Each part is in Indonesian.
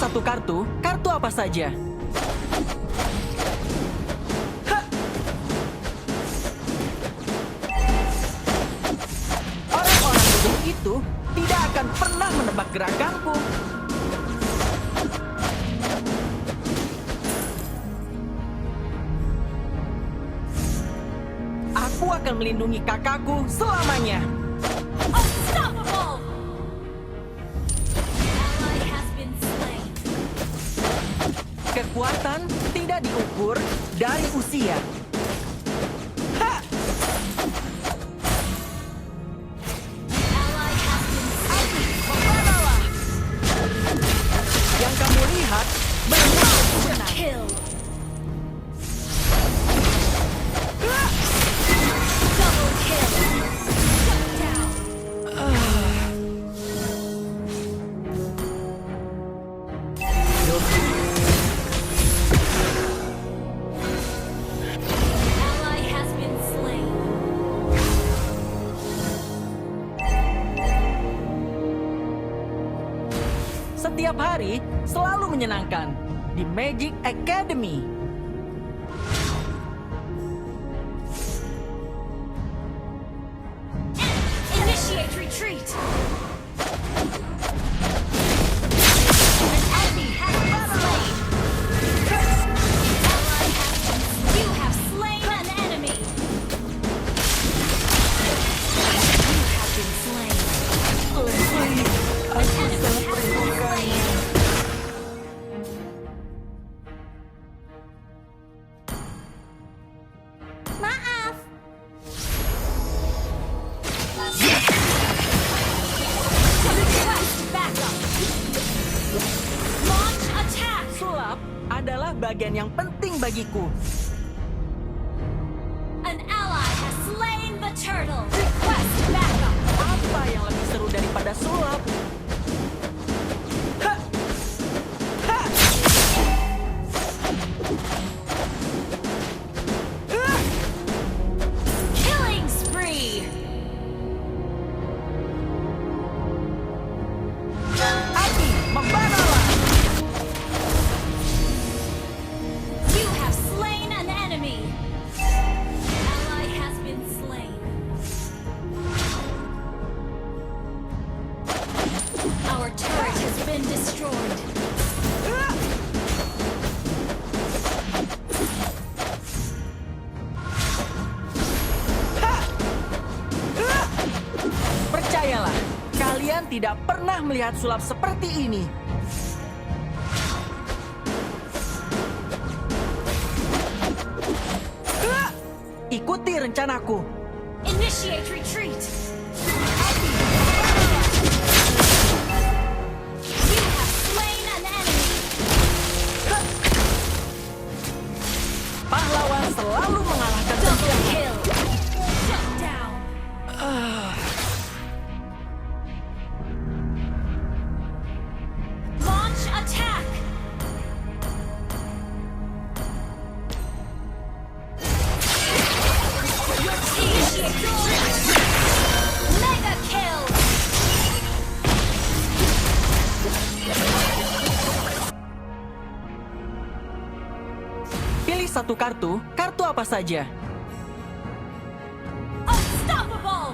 satu kartu, kartu apa saja? Hah! Orang-orang bodoh itu tidak akan pernah menebak gerakanku. Aku akan melindungi kakakku selamanya. Unstoppable! Ally has been slain. Kekuatan tidak diukur dari usia. Ha! Ally has been slain. Kemana-lah? Yang kamu lihat benar benar. Kill. Double kill. Shut down. Ally has been slain. Setiap hari selalu menyenangkan di Magic Academy. Initiate retreat. An enemy has been slain. Ally has been. You have slain an enemy. You have been slain. An enemy has been slain. Maaf. Request backup. Launch attack. Sulap adalah bagian yang penting bagiku. An ally has slain the turtle. Request backup. Apa yang lebih seru daripada sulap? Ha! Ha! Ah! Killing spree. Api, membaralah! You have slain an enemy. Ally has been slain. Our turret has been destroyed. Ah! Ha! Ah! Percayalah, kalian tidak pernah melihat sulap seperti ini. Ah! Ikuti rencanaku. Initiate retreat. You have slain an enemy. Pahlawan selalu mengalahkan Double penjara. kill. Shut down. Launch attack. Initiate retreat. Mega kill. Pilih satu kartu, kartu apa saja? Unstoppable.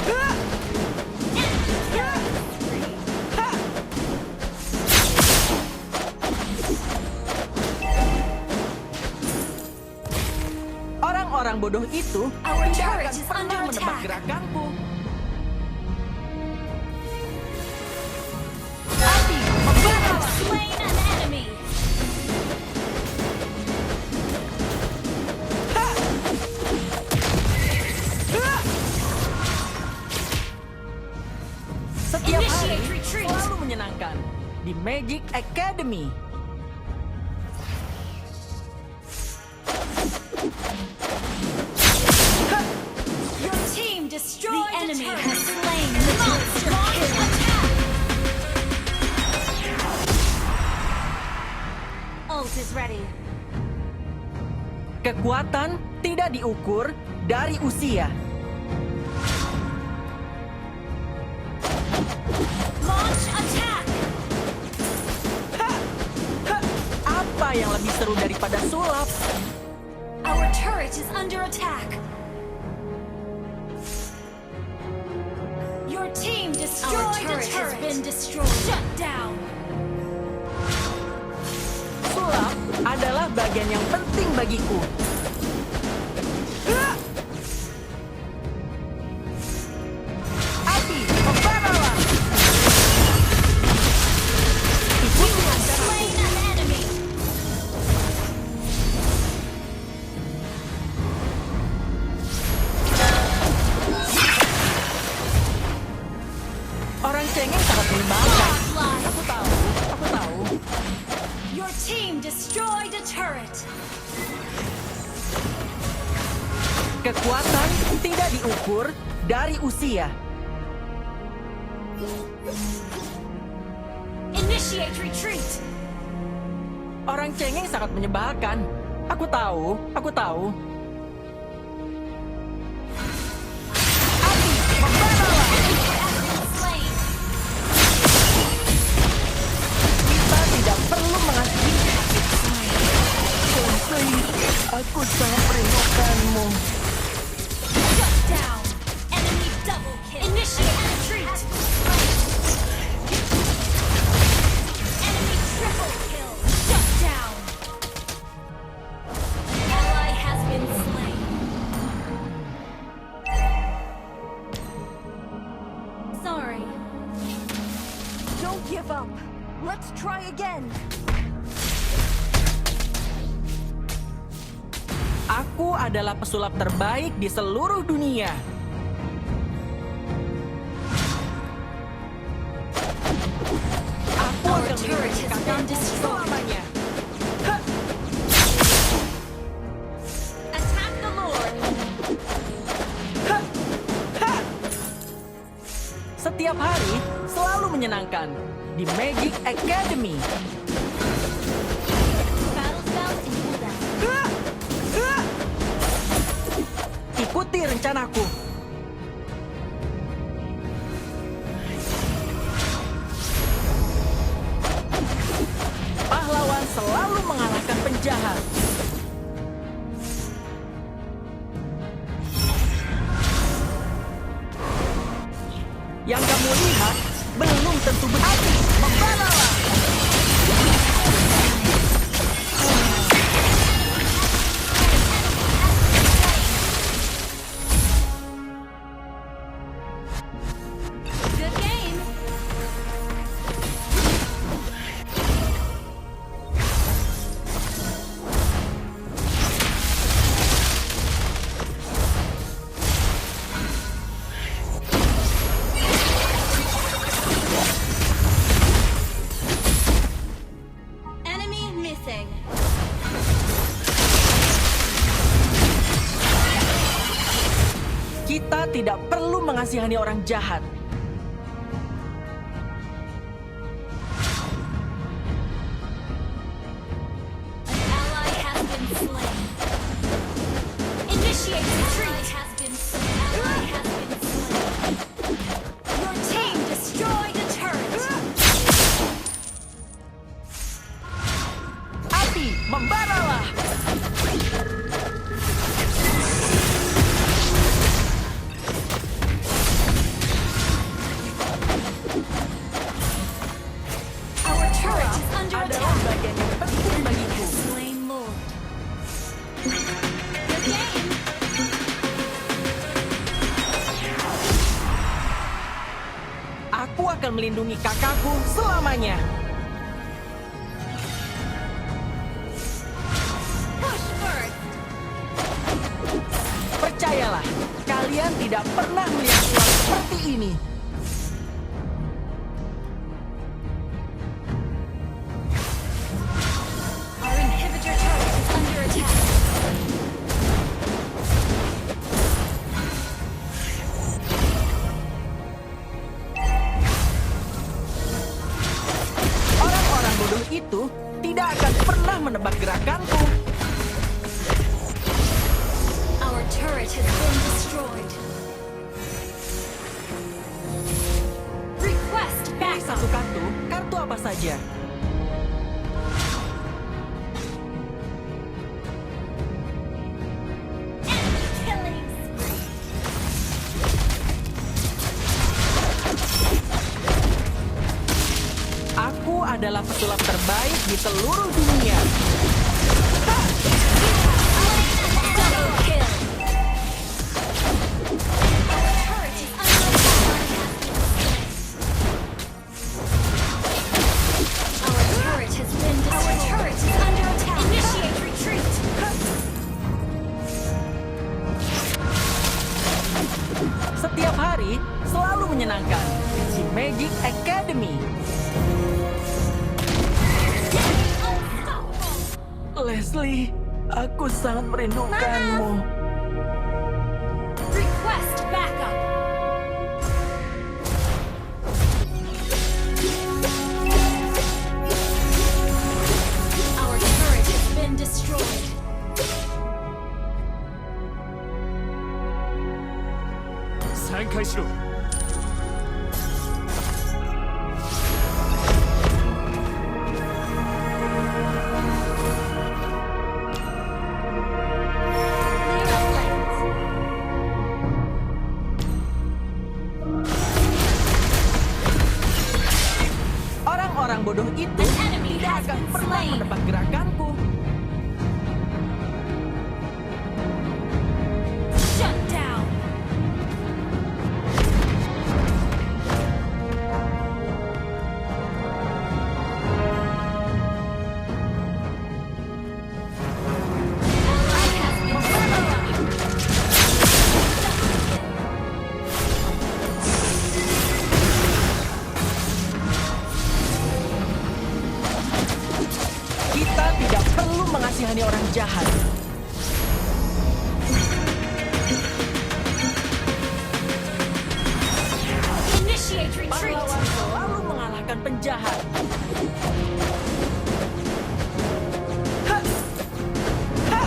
Ah! Ha! Orang-orang bodoh itu Our tidak turret akan is pernah under menebak attack. gerakanku. Api, You membara! have slain an enemy. Ha! Ha! Setiap hari Initiate retreat. selalu menyenangkan di Magic Academy. Ha! Your team destroyed the enemy has slain the monster kill. Attack. Ult is ready. Kekuatan tidak diukur dari usia. seru daripada sulap. Our turret is under attack. Your team destroyed the turret. Has been destroyed. Shut down. Sulap adalah bagian yang penting bagiku. Api, membaralah. You have slain an enemy. Orang cengeng sangat menyebalkan. Godlike. Aku tahu. Your team destroyed a turret. Kekuatan tidak diukur dari usia. Initiate retreat. Orang cengeng sangat menyebalkan. Aku tahu. Api, membaralah. Slain. Kita tidak perlu mengasihi. Sensei, aku sangat merindukanmu. Shut down. Enemy double kill. Initiate retreat. Enemy triple kill. Shut down. An ally has been slain. Sorry. Don't give up. Let's try again. Aku adalah pesulap terbaik di seluruh dunia. Aku Our akan turret melindungi has been kakakku destroyed. selamanya. Hah, Attack the Lord. hah, hah. Setiap hari selalu menyenangkan di Magic Academy. Battle spells and cooldown. Hah, hah. Ikuti rencanaku. Pahlawan selalu mengalahkan penjahat. Yang kamu lihat belum tentu benar. Membaralah. Good game. Enemy missing. Kita tidak perlu mengasihani orang jahat. An ally has been slain. Initiate retreat. Ally has been slain. Your team destroyed a turret. Api, membaralah. Our turret is under Adalah attack. bagian yang penting bagiku. Slain Lord. Good game. Aku akan melindungi kakakku selamanya. Push first. Percayalah, kalian tidak pernah melihat ular seperti ini. Our inhibitor turret is under attack. Orang-orang bodoh itu tidak akan pernah menebak gerakanku. Our turret has been destroyed. Request Pilih backup. satu kartu apa saja. adalah pesulap terbaik di seluruh dunia. Double kill. Our turret has been destroyed. Our turret is under attack. Initiate retreat. Setiap hari selalu menyenangkan. Si Magic Academy. Leslie, aku sangat merindukanmu. Request backup. Our turret has been destroyed. Clear up lanes. Orang-orang bodoh itu An enemy tidak has akan been pernah slain. menebak gerakanku. Shut down. Ally has been slain. Kita tidak perlu mengasihani orang jahat. Initiate retreat. Pahlawan selalu mengalahkan penjahat. Ha! Ha!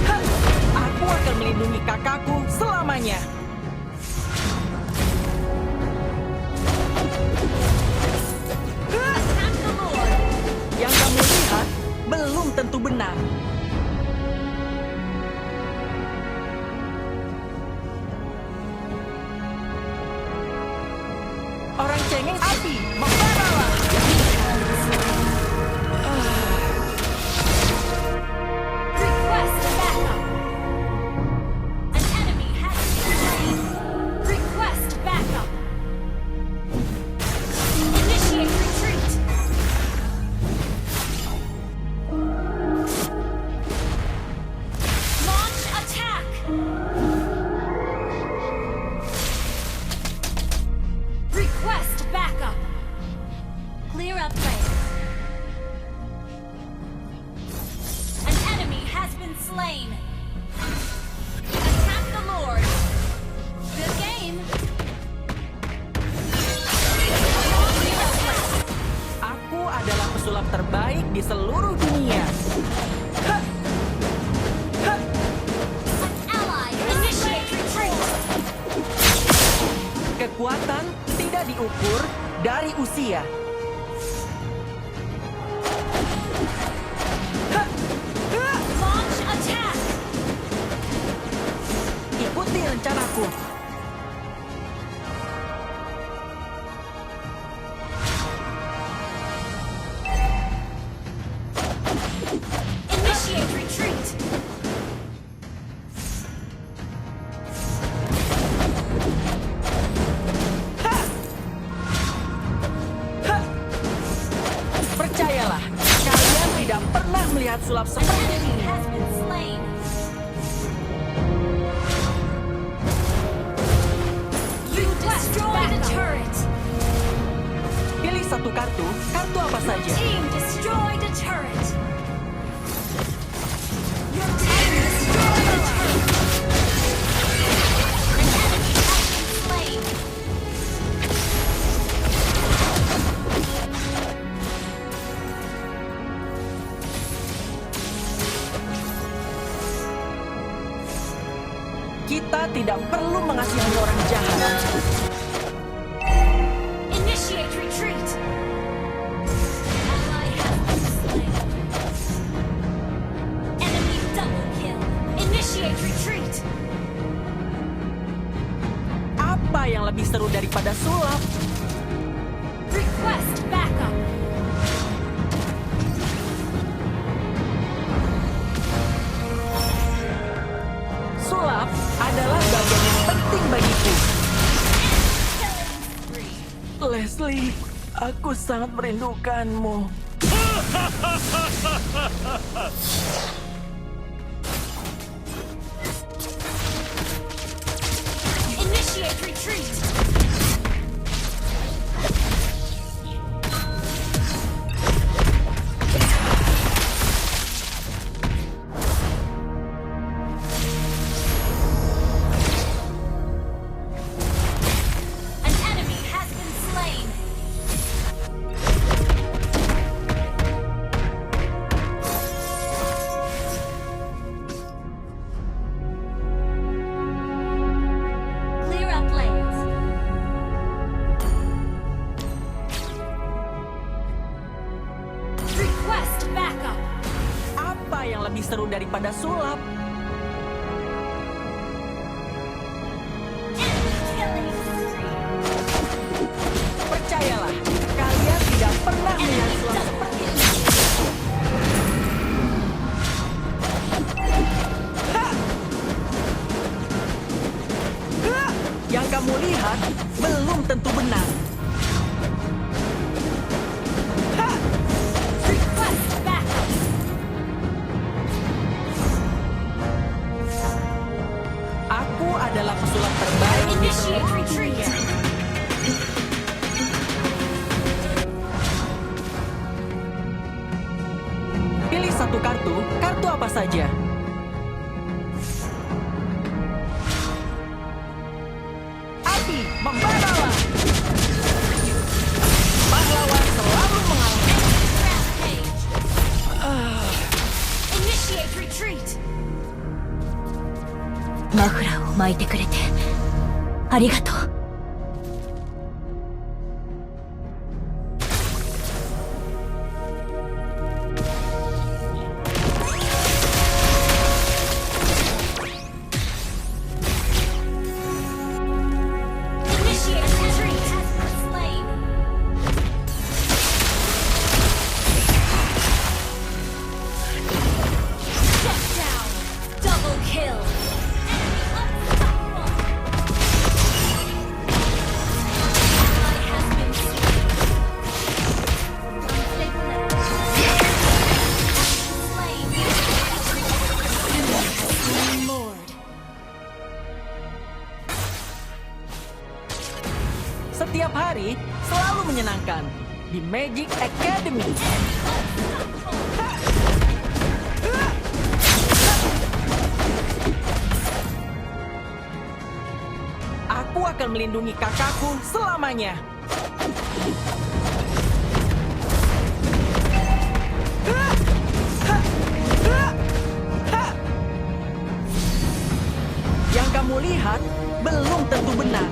Ha! Aku akan melindungi kakakku selamanya. Attack the Lord. Yang kamu lihat belum tentu benar. Orang cengeng api, membaralah. Request backup. An enemy has been slain. Request backup. Initiate retreat. Launch attack. Request backup. Clear up lanes. An enemy has been slain. Attack the Lord. Good game. Aku adalah pesulap terbaik di seluruh dunia. Ha! Ha! An ally. Initiate retreat. Kekuatan tidak diukur dari usia. Ha! Ha! Launch attack. Ikuti rencanaku. Initiate retreat. Ha! Ha! Percayalah, kalian tidak pernah melihat sulap An seperti enemy ini. has been slain. You destroyed a turret. Pilih satu kartu, kartu apa saja. Team destroyed a turret. Your team destroyed a turret. An enemy has been slain. Kita tidak perlu mengasihani orang jahat. Initiate retreat. Ally has been slain. Enemy double kill. Initiate retreat. Apa yang lebih seru daripada sulap? Request backup. Sulap adalah bagian yang penting bagiku. Killing spree. Leslie, aku sangat merindukanmu. Initiate retreat. An enemy has been slain. Clear up lanes. Request backup. Apa yang lebih seru daripada sulap? Enemy killing spree. Percayalah, kalian tidak pernah melihat Enemy sulap double seperti kill. yang kamu lihat belum tentu benar. Request backup. Aku adalah pesulap terbaik di Initiate seluruh retreat. dunia. Pilih satu kartu, kartu apa saja. Api, membaralah! Pahlawan selalu mengalahkan. Rampage. Initiate retreat. マフラーを巻いてくれてありがとう。 Initiate retreat. Has been slain. Shut down. Double kill. Enemy unstoppable. Ally has been slain. Unstable slain. Lord. Setiap hari selalu menyenangkan di Magic Academy. Aku akan melindungi kakakku selamanya. Yang kamu lihat belum tentu benar.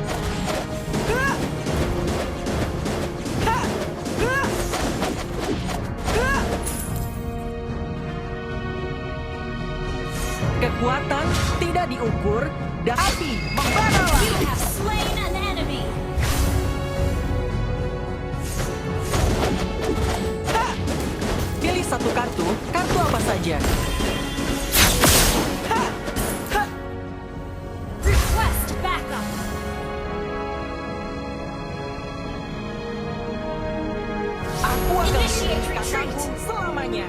Kekuatan tidak diukur dan api membaralah. You have slain an enemy. Pilih satu kartu, kartu apa saja. Request backup. Aku akan Initiate melindungi retreat. kakakku selamanya.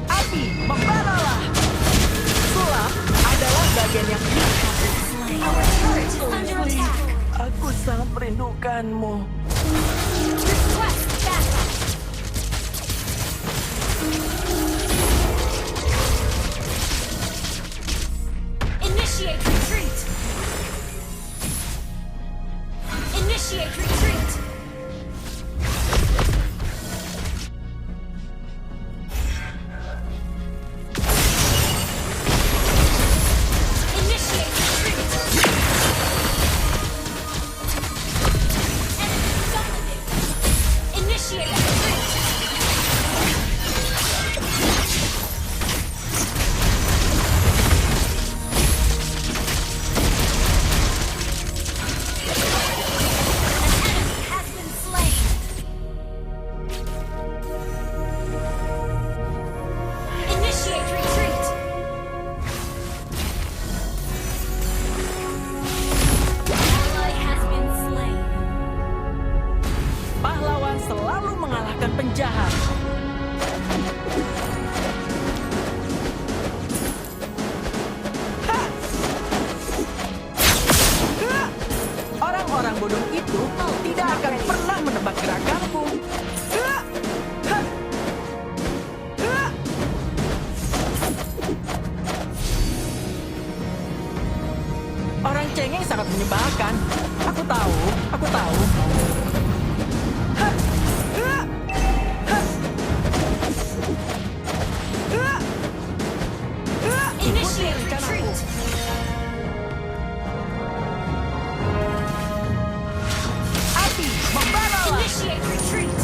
Api membaralah. Sulap adalah bagian yang Our turret is under attack. aku sangat merindukanmu. Request backup. Initiate retreat. Initiate retreat. Initiate retreat. Enemy dominated. yang sangat menyebalkan. Aku tahu, aku tahu. Initiate retreat. Api, membaralah. Initiate retreat.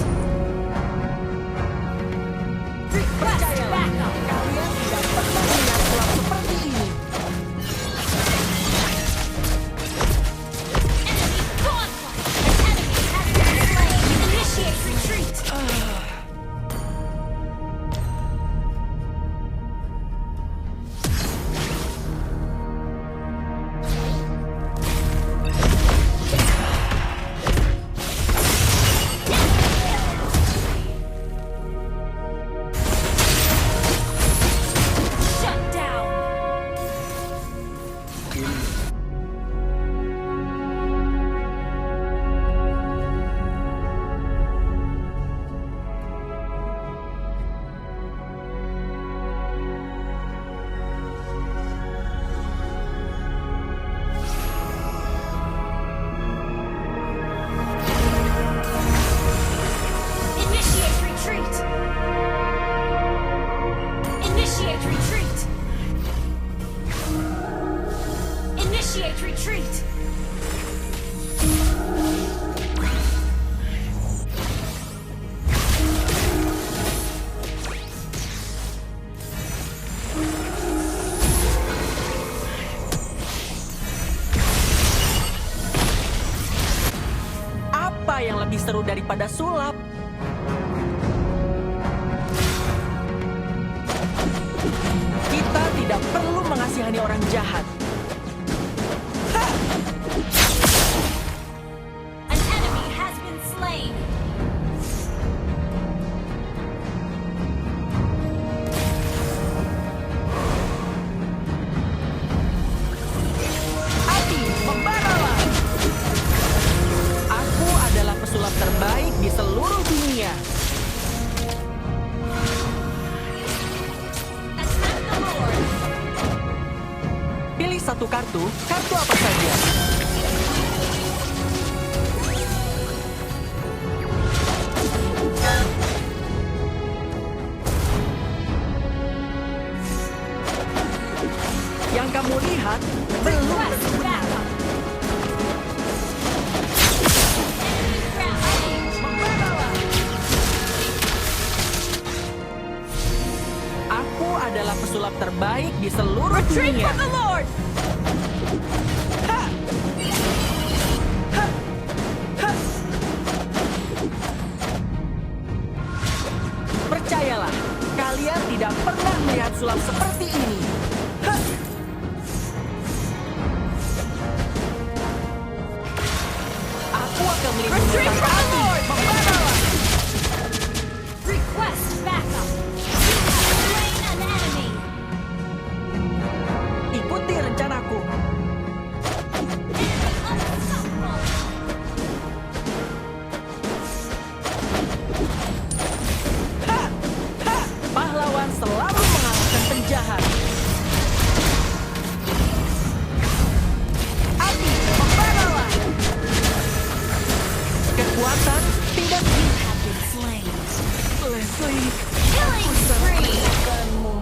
Request Percayalah, backup. kalian tidak pernah melihat sulap seperti ini. Enemy godlike. An enemy has been slain. Initiate retreat. Shut down. Initiate retreat. Initiate retreat. Initiate retreat. Apa yang lebih seru daripada sulap? Kita tidak perlu mengasihani orang jahat. An enemy has been slain. Api, membaralah. Aku adalah pesulap terbaik di seluruh dunia. Attack the Lord. Pilih satu kartu apa saja. Yang kamu lihat belum Request tentu benar. backup. Enemy ground. Membaralah. Aku adalah pesulap terbaik di seluruh dunia. Lord! Percayalah, kalian tidak pernah melihat sulap seperti ini. Aku akan melindungi api. Membaralah. Request backup. You have slain an enemy. Ikuti rencanaku. Enemy unstoppable. Pahlawan selalu mengalahkan penjahat. Api, membaralah. Kekuatan tidak Have been slain. Leslie. Killing spree. Bukanmu.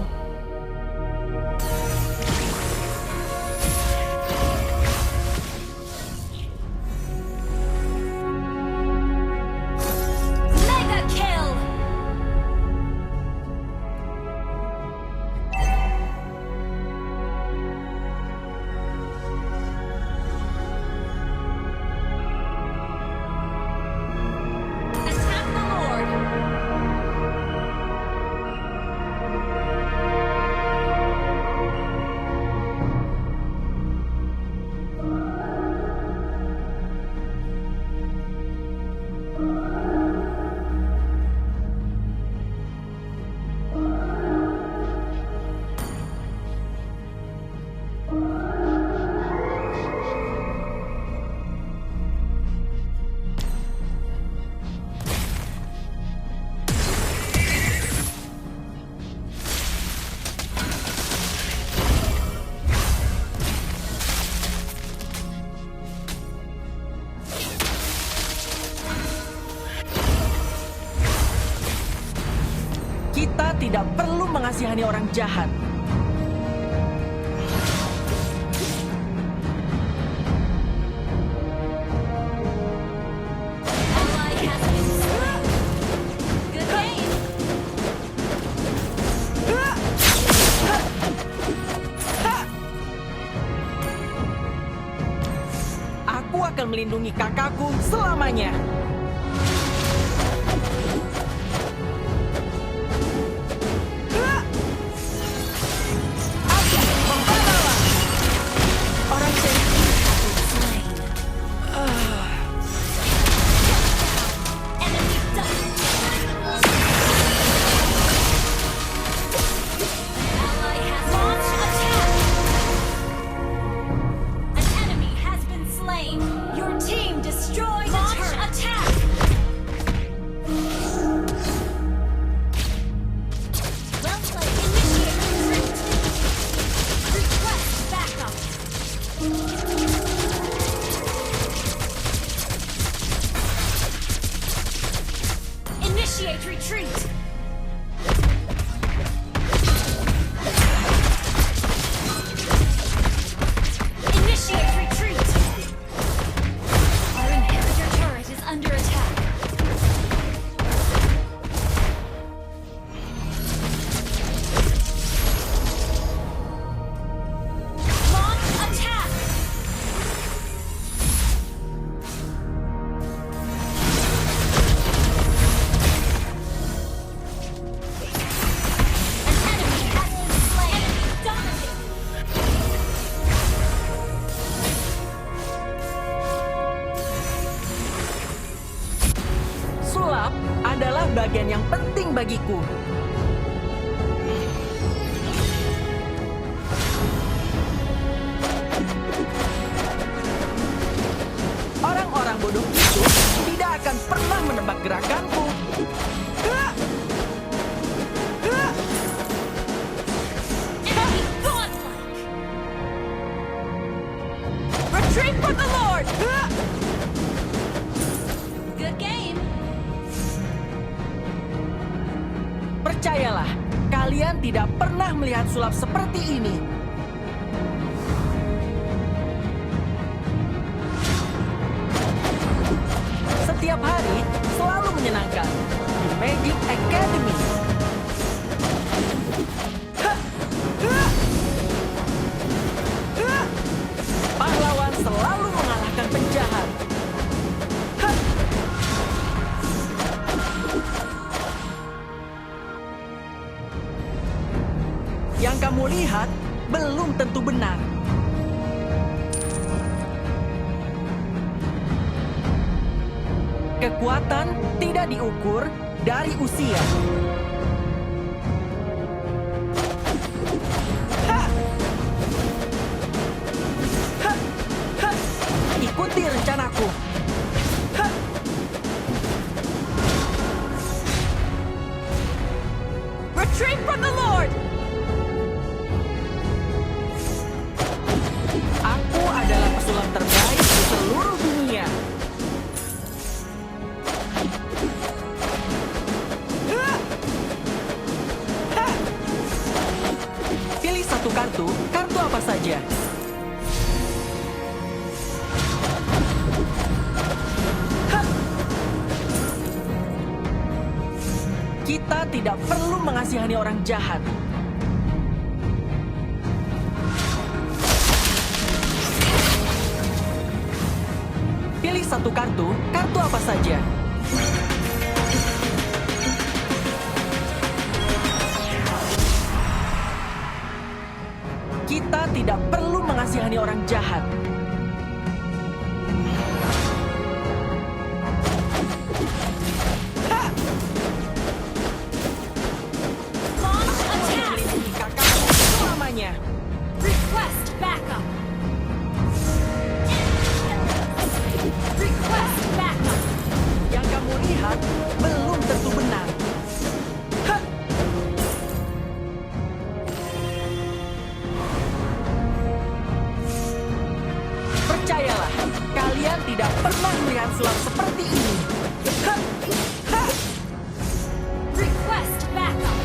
mengasihani orang jahat. Ally has been slain. Good game. Aku akan melindungi kakakku selamanya. Aku membawa orang jahat. Slain. Enemy double. Ally has launched attack. An enemy has been slain. Your team destroyed a turret. Attack. Well played. Initiate retreat. Request backup. Initiate retreat. Initiate retreat. Our inhibitor turret is under attack. Launch attack. An enemy has been slain. Enemy dominated. Sulap adalah bagian yang penting bagiku. Orang-orang bodoh itu tidak akan pernah menebak gerakanku. Enemy godlike. Retreat for the Lord! Good game. Percayalah, kalian tidak pernah melihat sulap seperti ini. Setiap hari selalu menyenangkan di Magic Academy. Pahlawan selalu mengalahkan penjahat. Yang kamu lihat belum tentu benar. Kekuatan tidak diukur dari usia. Ha! Ha! Ha! Ikuti rencanaku. Ha! Retreat from the Lord! Aku adalah pesulap terbaik di seluruh dunia. Pilih satu kartu apa saja. Kita tidak perlu mengasihani orang jahat. Pilih satu kartu apa saja. Kita tidak perlu mengasihani orang jahat. Launch Aku attack. melindungi kakakku selamanya. Request backup. Request backup. Yang kamu lihat belum tentu benar. Hah! Percayalah, kalian tidak pernah melihat sulap seperti ini. Hah! Hah! Request backup.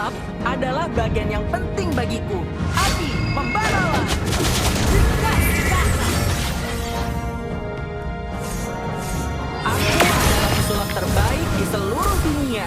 sulap adalah bagian yang penting bagiku. Api, membaralah! Request backup. Aku adalah pesulap terbaik di seluruh dunia.